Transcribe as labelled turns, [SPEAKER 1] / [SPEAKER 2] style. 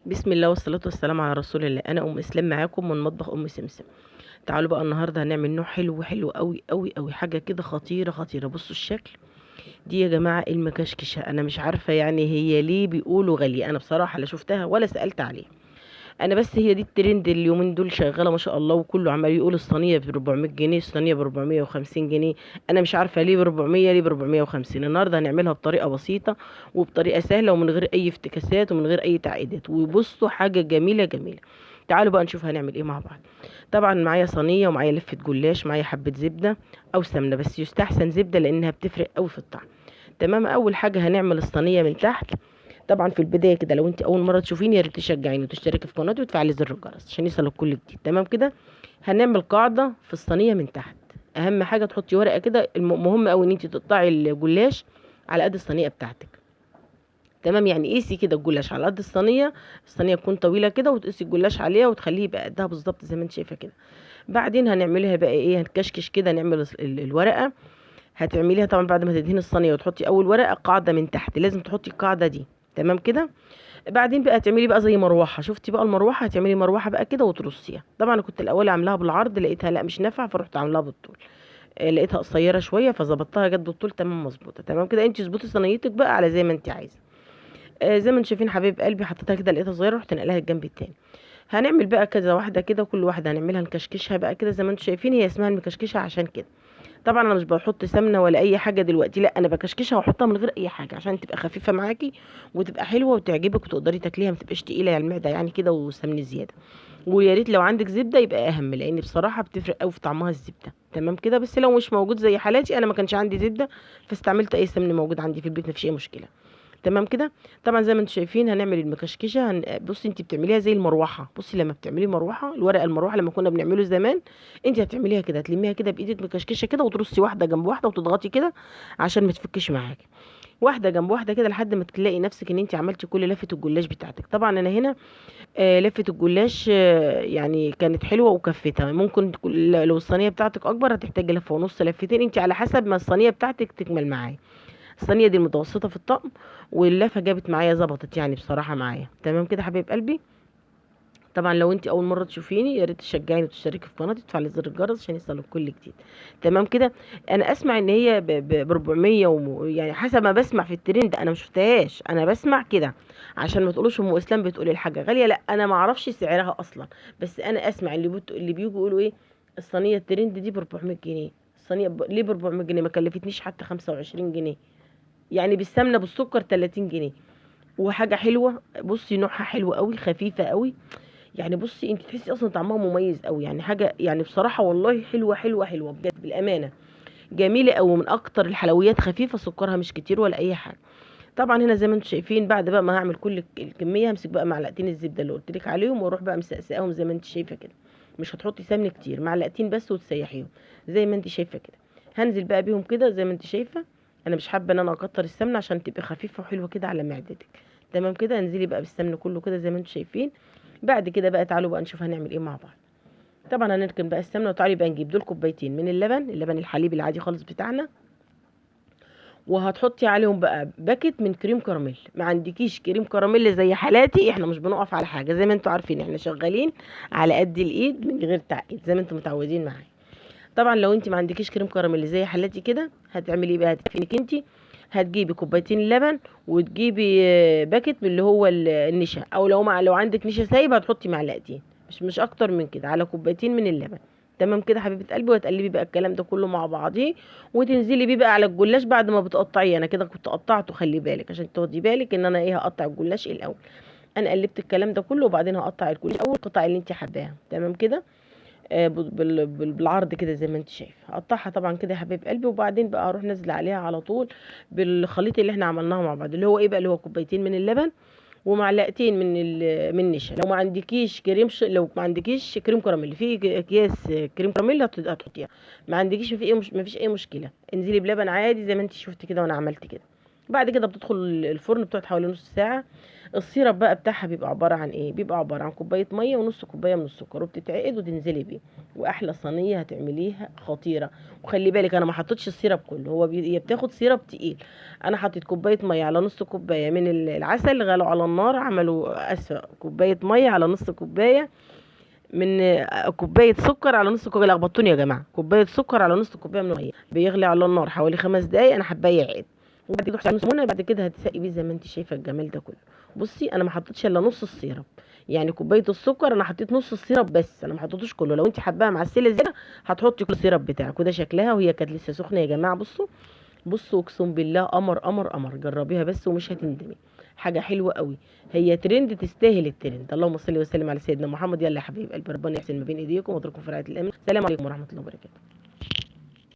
[SPEAKER 1] بسم الله والصلاة والسلام على رسول الله. أنا أم إسلام معاكم من مطبخ أم سمسم. تعالوا بقى النهاردة هنعمل نوع حلو حلو قوي قوي قوي، حاجة كده خطيرة خطيرة. بصوا الشكل. دي يا جماعة المكشكشة، أنا مش عارفة يعني هي ليه بيقولوا غالية. أنا بصراحة لا شفتها ولا سألت عليها. انا بس هي دي الترند اليومين دول شغاله ما شاء الله، وكله عمال يقول الصينيه ب 400 جنيه، الصينيه ب 450 جنيه. انا مش عارفه ليه ب 400 ليه ب 450. النهارده هنعملها بطريقه بسيطه وبطريقه سهله ومن غير اي افتكاسات ومن غير اي تعقيدات، وبصوا حاجه جميله جميله. تعالوا بقى نشوف هنعمل ايه مع بعض. طبعا معايا صينيه ومعايا لفه جلاش، معايا حبه زبده او سمنه، بس يستحسن زبده لانها بتفرق قوي في الطعم. تمام. اول حاجه هنعمل الصينيه من تحت. طبعا في البدايه كده لو انت اول مره تشوفيني، يا ريت تشجعيني وتشتركي في قناتي وتفعلي زر الجرس عشان يوصلك كل جديد. تمام كده. هنعمل قاعده في الصينيه من تحت. اهم حاجه تحطي ورقه كده، مهم قوي ان انت تقطعي الجلاش على قد الصينيه بتاعتك. تمام. يعني قيسي كده الجلاش على قد الصينيه. الصينيه تكون طويله كده وتقيسي الجلاش عليها وتخليه يبقى قدها بالظبط زي ما انت شايفه كده. بعدين هنعملها بقى ايه، هنكشكش كده، نعمل الورقه. هتعمليها طبعا بعد ما تدهني الصينيه وتحطي اول ورقه قاعده من تحت، لازم تحطي القاعده دي. تمام كده. بعدين بقى تعملي بقى زي مروحه. شفتي بقى المروحه؟ هتعملي مروحه بقى كده وترصيها. طبعا انا كنت الاول عاملاها بالعرض، لقيتها لا مش نافعه فرحت عاملاها بالطول. لقيتها قصيره شويه فظبطتها جت بالطول. تمام مظبوطه. تمام كده. انت اظبطي صينيتك بقى على زي ما انت عايزه. زي ما انتم شايفين حبايب قلبي، حطيتها كده لقيتها صغيره رحت نقلها الجنب التاني. هنعمل بقى كذا واحده كده، كل واحده هنعملها نكشكشها بقى كده زي ما انتم شايفين. هي اسمها المكشكشه عشان كده. طبعا انا مش بحط سمنه ولا اي حاجه دلوقتي، لا انا بكشكشها واحطها من غير اي حاجه عشان تبقى خفيفه معاكي وتبقى حلوه وتعجبك وتقدري تاكليها، ما تبقاش تقيله على المعده يعني كده وسمن زياده. ويا ريت لو عندك زبده يبقى اهم، لان بصراحه بتفرق قوي في طعمها الزبده. تمام كده. بس لو مش موجود زي حالاتي انا ما كانش عندي زبده، فاستعملت اي سمن موجود عندي في البيت، ما فيش اي مشكله. تمام كده. طبعا زي ما انتم شايفين هنعمل المكشكشه. بصي انت بتعمليها زي المروحه. بصي لما بتعملي مروحه، الورق المروحه لما كنا بنعمله زمان، انت هتعمليها كده، هتلميها كده بايدك مكشكشه كده وترصي واحده جنب واحده وتضغطي كده عشان ما تفكش معاكي. واحده جنب واحده كده لحد ما تلاقي نفسك ان انت عملتي كل لفه الجلاش بتاعتك. طبعا انا هنا لفه الجلاش يعني كانت حلوه وكفتها. ممكن لو الصينيه بتاعتك اكبر هتحتاجي لفه ونص لفتين، انت على حسب ما الصينيه بتاعتك تكمل معايا. الصينيه دي المتوسطه في الطقم، واللفه جابت معايا ظبطت يعني بصراحه معايا. تمام كده حبايب قلبي. طبعا لو انت اول مره تشوفيني يا ريت تشجعيني وتشتركي في قناتي وتفعلي زر الجرس عشان يوصلك كل جديد. تمام كده. انا اسمع ان هي ب 400 يعني حسب ما بسمع في الترند، انا ما شفتهاش، انا بسمع كده عشان ما تقولوش ام اسلام بتقولي الحاجه غاليه. لا انا ما اعرفش سعرها اصلا، بس انا اسمع اللي بيجوا يقولوا ايه، الصينيه الترند دي ب 400 جنيه. الصينيه ليه ب 400 جنيه؟ ما كلفتنيش حتى 25 جنيه. يعني بالسمنه بالسكر 30 جنيه. وحاجه حلوه. بصي نوعها حلو قوي، خفيفه قوي. يعني بصي انت تحسي اصلا طعمها مميز قوي، يعني حاجه يعني بصراحه والله حلوه حلوه حلوه بجد بالامانه. جميله قوي، من اكتر الحلويات، خفيفه سكرها مش كتير ولا اي حاجه. طبعا هنا زي ما انتم شايفين بعد بقى ما هعمل كل الكميه همسك بقى معلقتين الزبده اللي قلت لك عليهم واروح بقى مسقساهم زي ما انت شايفه كده. مش هتحطي سمن كتير، معلقتين بس وتسيحيهم زي ما انت شايفه كده. هنزل بقى بيهم كده زي ما انت شايفه. انا مش حابه ان انا اكتر السمنه عشان تبقى خفيفه وحلوه كده على معدتك. تمام كده. انزلي بقى بالسمن كله كده زي ما انتم شايفين. بعد كده بقى تعالوا بقى نشوف هنعمل ايه مع بعض. طبعا هنركن بقى السمنه، وتعالي بقى نجيب دول كوبايتين من اللبن الحليب العادي خالص بتاعنا. وهتحطي عليهم بقى باكت من كريم كراميل. ما عندكيش كريم كراميل زي حالاتي، احنا مش بنقف على حاجه زي ما انتوا عارفين، احنا شغالين على قد الايد من غير تعقيد زي ما انتوا متعودين معايا. طبعا لو انت ما عندكيش كريم كراميل زي حالاتي كده هتعملي ايه بقى، هتفينك انت. هتجيبي كوبايتين لبن وتجيبي باكت من اللي هو النشا، او لو عندك نشا سايب هتحطي معلقتين، مش اكتر من كده على كوبايتين من اللبن. تمام كده حبيبه قلبي. وهتقلبي بقى الكلام ده كله مع بعضيه وتنزلي بيه بقى على الجلاش بعد ما بتقطعيه. انا كده كنت قطعته، خلي بالك عشان تاخدي بالك ان انا ايه هقطع الجلاش الاول. انا قلبت الكلام ده كله وبعدين هقطع الجلاش اول القطع اللي انت حباها. تمام كده. بالعرض كده زي ما انت شايف. هقطعها طبعا كده يا حبيب قلبي، وبعدين بقى اروح نازله عليها على طول بالخليط اللي احنا عملناه مع بعض، اللي هو ايه بقى، اللي هو كوبايتين من اللبن ومعلقتين من النشا. لو ما عندكيش لو ما عندكيش كريم كراميل، في اكياس كريم كراميل هتحطيها. ما عندكيش، ما فيش اي مشكله، انزلي بلبن عادي زي ما انت شفتي كده وانا عملت كده. بعد كده بتدخل الفرن، بتقعد حوالي نص ساعه السيرب بقى بتاعها بيبقى عباره عن ايه؟ بيبقى عباره عن كوبايه ميه ونص كوبايه من السكر، وبتتعقد وتنزلي بيه، واحلى صينيه هتعمليها خطيره. وخلي بالك انا ما حطيتش السيرب كله، هي بتاخد سيرب تقيل. انا حطيت كوبايه ميه على نص كوبايه من العسل، غلوا على النار، عملوا اسفه كوبايه ميه على نص كوبايه من كوبايه سكر على نص كوبايه. لخبطوني يا جماعه، كوبايه سكر على نص كوبايه من الميه، بيغلي على النار حوالي 5 دقايق، انا حباه يعقد. وبعد كده تحطي نص، بعد كده هتسقي بيه زي ما انت شايفه الجمال ده كله. بصي انا ما حطيتش الا نص السيرب، يعني كوبايه السكر انا حطيت نص السيرب بس، انا ما حطيتوش كله. لو انت حباها معسله زياده هتحطي كل السيرب بتاعك. وده شكلها وهي كانت لسه سخنه يا جماعه. بصوا بصوا اقسم بالله قمر قمر قمر، جربيها بس ومش هتندمي. حاجه حلوه قوي، هي ترند تستاهل الترند. اللهم صل وسلم على سيدنا محمد. يلا يا حبيب قلبي، ربنا يحسن ما بين ايديكم واترككم في رعايه الامن. السلام عليكم ورحمه الله وبركاته.